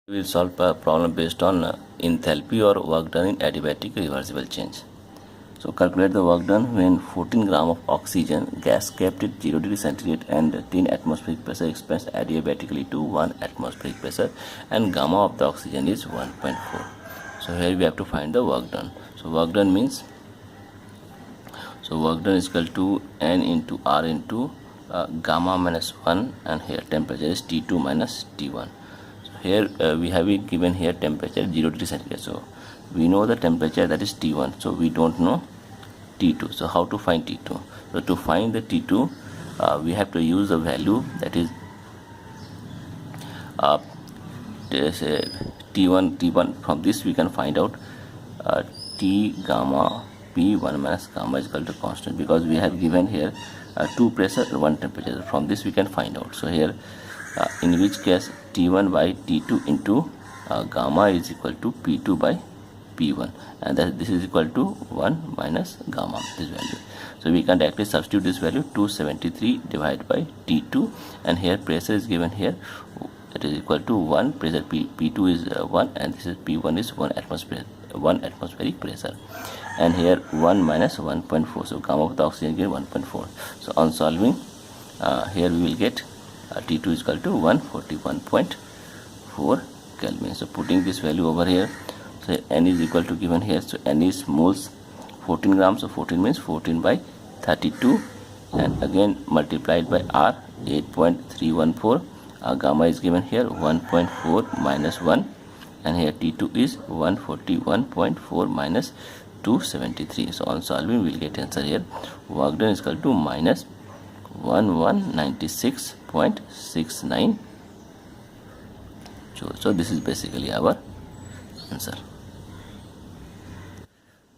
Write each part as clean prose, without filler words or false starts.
We will solve a problem based on enthalpy or work done in adiabatic reversible change. So calculate the work done when 14 gram of oxygen gas kept at 0 degree centigrade and 10 atmospheric pressure expands adiabatically to 1 atmospheric pressure and gamma of the oxygen is 1.4. So here we have to find the work done. So work done means, work done is equal to N into R into gamma minus 1, and here temperature is T2 minus T1. Here we have it given here temperature 0 degree centigrade, so we know the temperature, that is T1, so we don't know T2. So how to find T2? So to find the T2 we have to use a value, that is T1. From this we can find out T gamma P1 minus gamma is equal to constant, because we have given here 2 pressure, 1 temperature. From this we can find out. So here in which case T1 by T2 into gamma is equal to P2 by P1, and this is equal to 1 minus gamma, this value. So we can directly substitute this value, 273 divided by T2, and here pressure is given here, it is equal to 1, pressure P2 is 1, and this is P1 is 1 atmospheric pressure, and here 1 minus 1.4, so gamma of the oxygen given 1.4. So on solving, here we will get T2 is equal to 141.4 Kelvin. So putting this value over here, so N is equal to given here, so N is moles 14 grams, so 14 means 14 by 32, and again multiplied by R 8.314. Gamma is given here 1.4 minus 1, and here T2 is 141.4 minus 273. So on solving we will get answer here, work done is equal to minus 1196.69 joules. So this is basically our answer.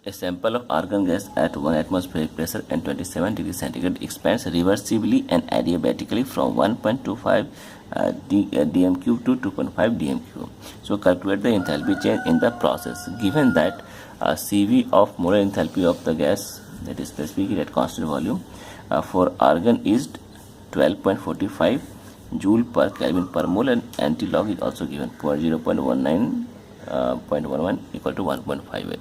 A sample of argon gas at 1 atmospheric pressure and 27 degrees centigrade expands reversibly and adiabatically from 1.25 dm cube to 2.5 dm cube. So calculate the enthalpy change in the process. Given that CV of molar enthalpy of the gas, that is specific at constant volume, for argon is 12.45 joule per Kelvin per mole, and anti-log is also given 0.19.11 equal to 1.58.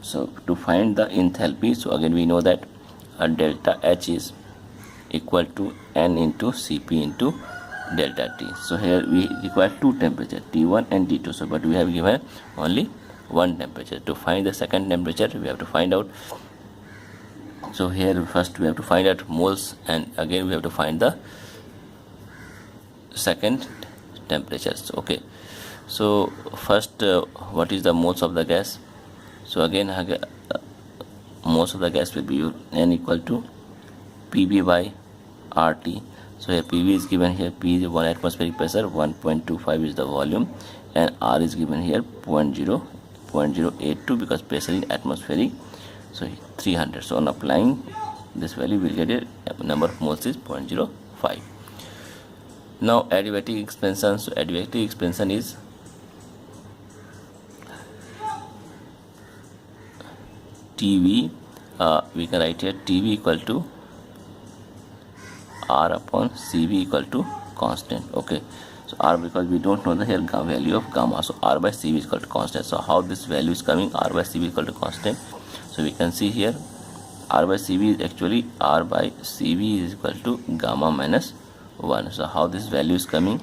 So to find the enthalpy, so again we know that delta H is equal to N into Cp into delta T. So here we require 2 temperatures, T1 and T2, so but we have given only 1 temperature. To find the second temperature we have to find out, so here first we have to find out moles, and again we have to find the second temperatures. Okay, so first what is the moles of the gas? So again most of the gas will be N equal to Pb by RT. So here Pv is given here, P is 1 atmospheric pressure, 1.25 is the volume, and R is given here 0.082 because pressure in atmospheric, so 300. So on applying this value we will get a number of moles is 0.05. Now adiabatic expansion. So adiabatic expansion is TV, we can write here TV equal to R upon CV equal to constant. Okay, so R, because we don't know the here value of gamma, so R by CV is equal to constant. So how this value is coming, R by CV is equal to constant? So we can see here R by CV is actually R by CV is equal to gamma minus 1. So how this value is coming?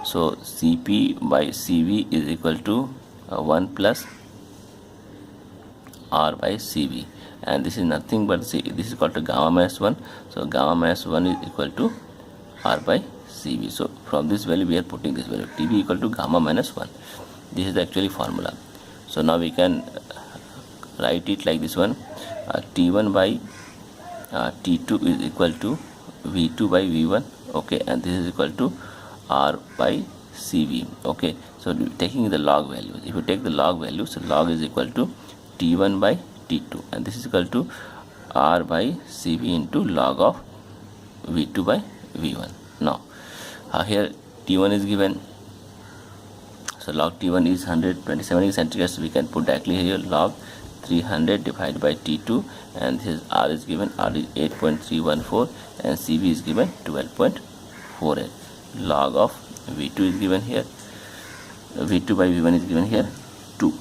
So Cp by CV is equal to 1 plus R by CV, and this is nothing but this is equal to gamma minus 1. So gamma minus 1 is equal to R by CV. So from this value we are putting this value, TB equal to gamma minus 1. This is the actually formula. So now we can write it like this one, T1 by T2 is equal to V2 by V1. Okay, and this is equal to R by CV. Okay, so taking the log value, if you take the log value, so log is equal to T1 by T2, and this is equal to R by CV into log of V2 by V1. Now here T1 is given, so log T1 is 127 centigrade, so we can put directly here log 300 divided by T2, and this is R is given, R is 8.314, and CV is given 12.48. Log of V2 is given here V2 by V1 is given here 2.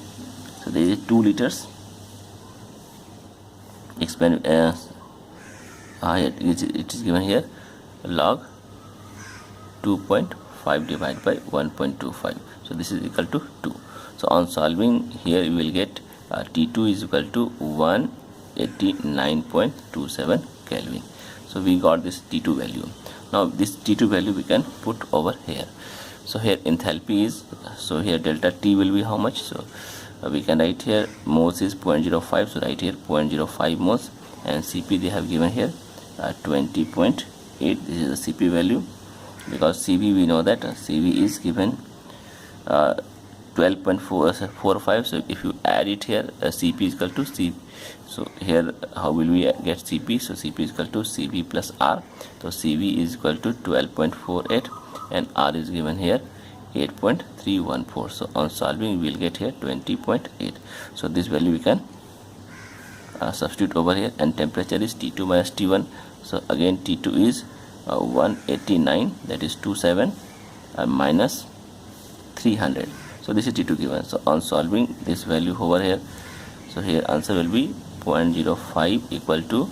So there is 2 liters. Expand it is given here log 2.5 divided by 1.25. So this is equal to 2. So on solving here you will get T2 is equal to 189.27 Kelvin. So we got this T2 value. Now this T2 value we can put over here. So here enthalpy is, so here delta T will be how much? So we can write here moles is 0.05, so write here 0.05 moles, and Cp they have given here 20.8. this is the Cp value, because Cv we know that Cv is given 12.45. so if you add it here, Cp is equal to C. So here how will we get Cp? So Cp is equal to Cv plus R. So Cv is equal to 12.48 and R is given here 8.314. so on solving we will get here 20.8. so this value we can substitute over here, and temperature is T2 minus T1. so again T2 is 189, that is 27 minus 300. so this is T2 given. So on solving this value over here, so here answer will be 0.05 equal to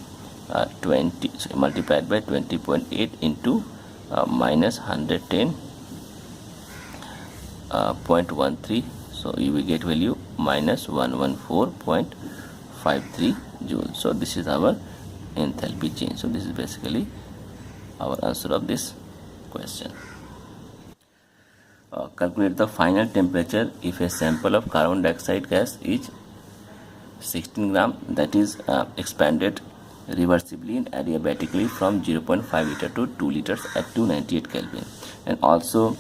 20 so multiplied by 20.8 into minus 110.13. so you will get value minus 114.53 joules. So this is our enthalpy change. So this is basically our answer of this question. Calculate the final temperature if a sample of carbon dioxide gas is 16 gram, that is expanded reversibly and adiabatically from 0.5 liter to 2 liters at 298 Kelvin. And also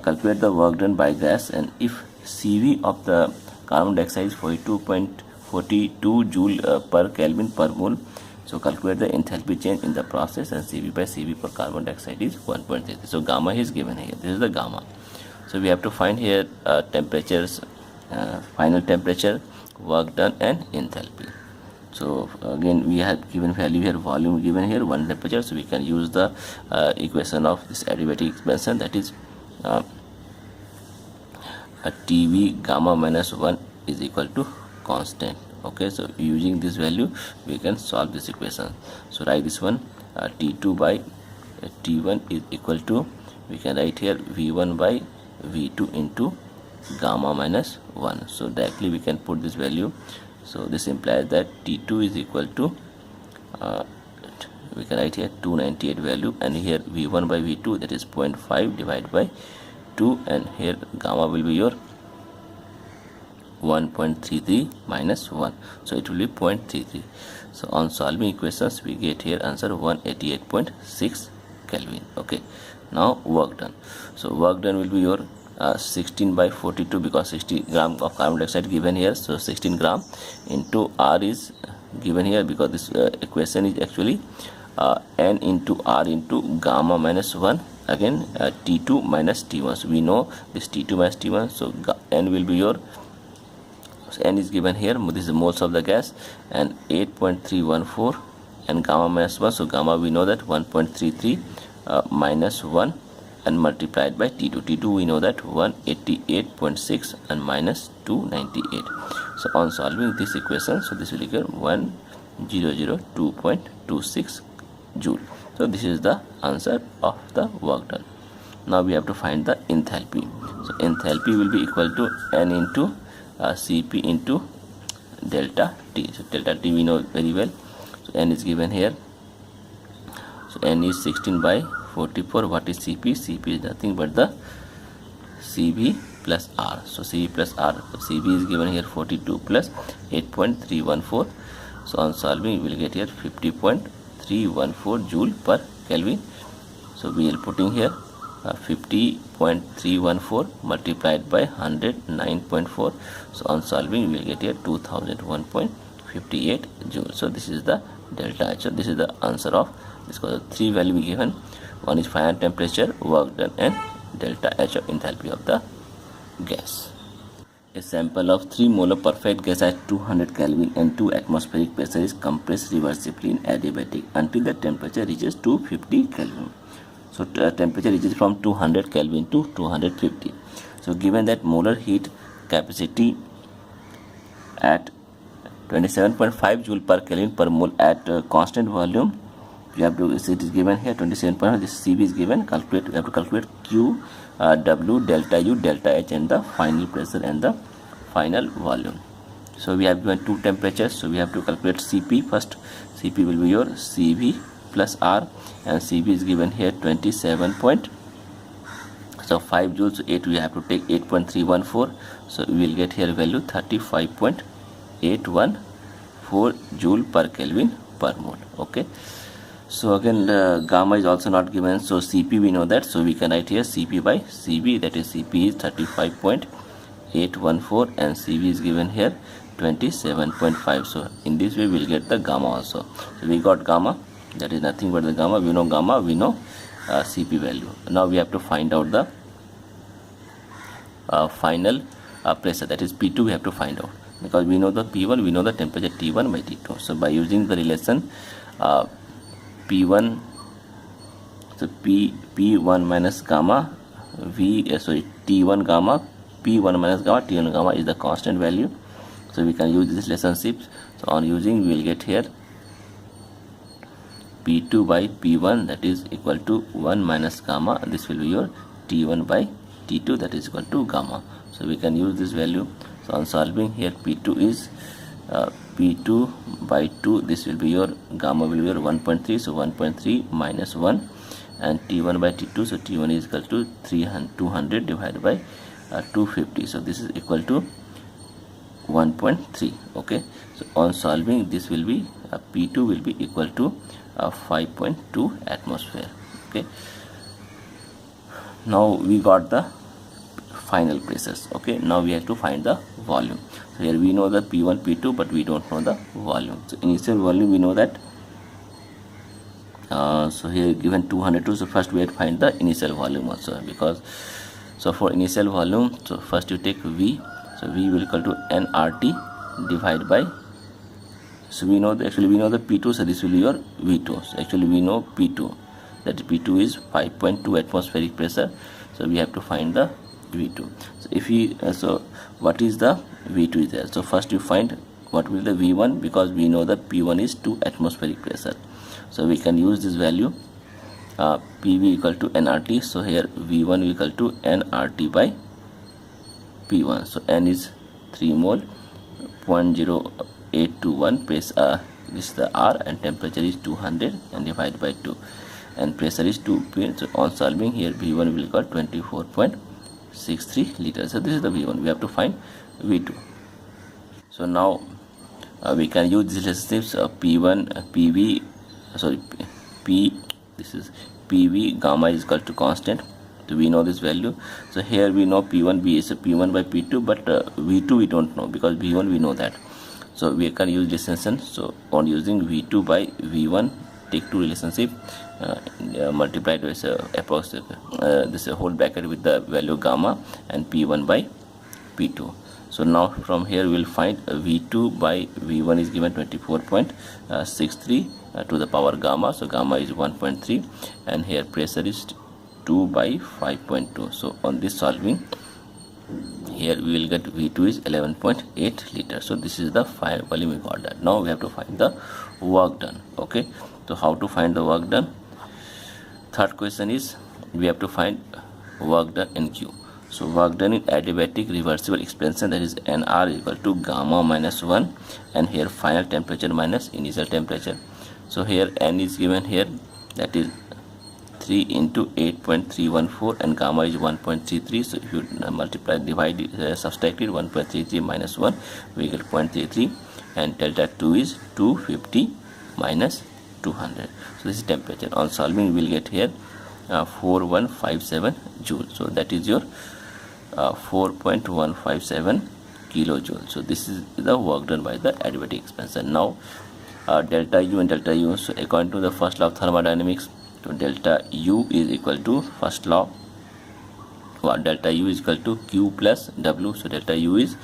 calculate the work done by gas, and if Cv of the carbon dioxide is 42.42 joule per Kelvin per mole, so calculate the enthalpy change in the process, and Cv by Cv for carbon dioxide is 1.33. so gamma is given here. This is the gamma. So we have to find here temperatures, final temperature, work done, and enthalpy. So again we have given value here, volume given here, 1 temperature, so we can use the equation of this adiabatic expansion, that is Tv gamma minus 1 is equal to constant. Okay, so using this value we can solve this equation. So write this one, T2 by T1 is equal to, we can write here V1 by V2 into gamma minus 1. so directly we can put this value. So this implies that T2 is equal to we can write here 298 value, and here V1 by V2, that is 0.5 divided by 2, and here gamma will be your 1.33 minus 1, so it will be 0.33. so on solving equations we get here answer 188.6 Kelvin. Okay, now work done. So work done will be your 16 by 42, because 60 gram of carbon dioxide given here, so 16 gram into R is given here, because this equation is actually N into R into gamma minus 1, again T2 minus T1. so we know this T2 minus T1, so N will be your, so N is given here, this is the moles of the gas, and 8.314, and gamma minus 1, so gamma we know that 1.33 minus 1 and multiplied by T2. T2 we know that 188.6 and minus 298. so on solving this equation, so this will equal 1002.26 joule. so this is the answer of the work done. Now we have to find the enthalpy. So enthalpy will be equal to N into Cp into delta T. So delta T we know very well, so N is given here, so N is 16 by 44. what is Cp? Cp is nothing but the Cv plus R. so Cv plus R, so Cv is given here 42 plus 8.314. so on solving we will get here 50.314 joule per Kelvin. so we are putting here 50.314 multiplied by 109.4. so on solving we will get here 2001.58 joule. so this is the delta H. so this is the answer of this, because 3 value we given. One is final temperature, work done, and delta H of enthalpy of the gas. A sample of 3 mole of perfect gas at 200 Kelvin and 2 atmospheric pressure is compressed reversibly in adiabatic until the temperature reaches 250 Kelvin. So temperature reaches from 200 Kelvin to 250. So given that molar heat capacity at 27.5 joule per Kelvin per mole at constant volume, you have to, it is given here 27.5, this CV is given, calculate, you have to calculate Q, W, delta U, delta H, and the final pressure and the final volume. So we have given two temperatures, so we have to calculate Cp first. Cp will be your Cv plus R, and Cv is given here 27.5 joules, so 8 we have to take 8.314, so we will get here value 35.814 joule per Kelvin per mole. Okay, so again gamma is also not given, so Cp we know that, so we can write here Cp by Cv, that is Cp is 35.814 and Cv is given here 27.5. so in this way we will get the gamma also. So we got gamma, that is nothing but the gamma, we know gamma, we know Cp value. Now we have to find out the final pressure, that is P2 we have to find out, because we know the P1, we know the temperature T1 by T2. So by using the relation P1, so P1 minus gamma T1 gamma, P1 minus gamma, T1 gamma is the constant value. So we can use this relationship. So on using, we will get here P2 by P1, that is equal to 1 minus gamma, and this will be your T1 by T2, that is equal to gamma. So we can use this value. So on solving here, P2 is P2 by 2, this will be your gamma will be your 1.3, so 1.3 minus 1, and T1 by T2, so T1 is equal to 200 divided by 250, so this is equal to 1.3. okay, so on solving, this will be P2 will be equal to 5.2 atmosphere. Okay, now we got the final pressures. Okay, now we have to find the volume. So here we know the P1, P2, but we don't know the volume. So initial volume we know that, so here given 202, so first we have to find the initial volume also, because so for initial volume, so first you take V, so V will equal to nRT divided by, so we know actually we know the P2, so this will be your V2. So actually we know P2, that P2 is 5.2 atmospheric pressure, so we have to find the V2. So if we so what is the V2 is there, so first you find what will the V1, because we know that P1 is 2 atmospheric pressure, so we can use this value PV equal to nRT, so here V1 equal to nRT by P1, so N is 3 mole, 0.0821 pressure, this is the R, and temperature is 200 and divided by 2, and pressure is 2 p. So on solving here, V1 will equal 24.63 liters. So this is the V1. We have to find V2. So now we can use these relationships this is PV gamma is equal to constant. So we know this value. So here we know P1 B is P1 by P2, but V2 we don't know, because V1 we know that. So we can use this relation. So on using V2 by V1, take two relationship, multiplied with this whole bracket with the value gamma, and P1 by P2. So now from here we will find V2 by V1 is given 24.63 to the power gamma, so gamma is 1.3, and here pressure is 2 by 5.2. so on this solving, here we will get V2 is 11.8 liters. So this is the final volume we got that. Now we have to find the work done. Okay, so how to find the work done? Third question is we have to find work done in Q. So work done in adiabatic reversible expansion, that is NR equal to gamma minus 1, and here final temperature minus initial temperature. So here N is given here, that is 3 into 8.314, and gamma is 1.33. so if you multiply, divide, subtract it, 1.33 minus 1, we get 0.33, and delta 2 is 250 minus 200. So this is temperature. On solving, we will get here 4157 joule. So that is your 4.157 kilojoule. So this is the work done by the adiabatic expansion. Now delta U and delta U. So according to the first law of thermodynamics, so delta U is equal to first law, delta U is equal to Q plus W. So delta U is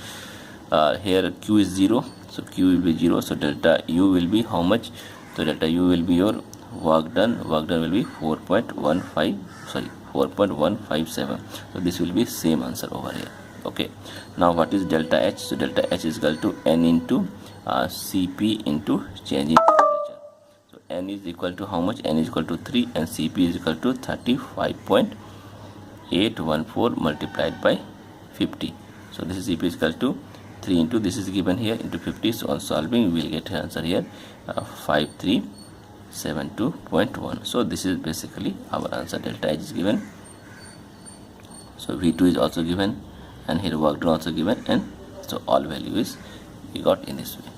here Q is 0, so Q will be 0, so delta U will be how much? So delta U will be your work done will be 4.157. so this will be same answer over here. Okay, now what is delta H? So delta H is equal to N into Cp into change in temperature. So N is equal to how much? N is equal to 3 and Cp is equal to 35.814 multiplied by 50. So this is Cp is equal to 3 into this is given here into 50. So on solving we will get answer here 5372.1. so this is basically our answer. Delta H is given, so V2 is also given, and here work done also given, and so all value is we got in this way.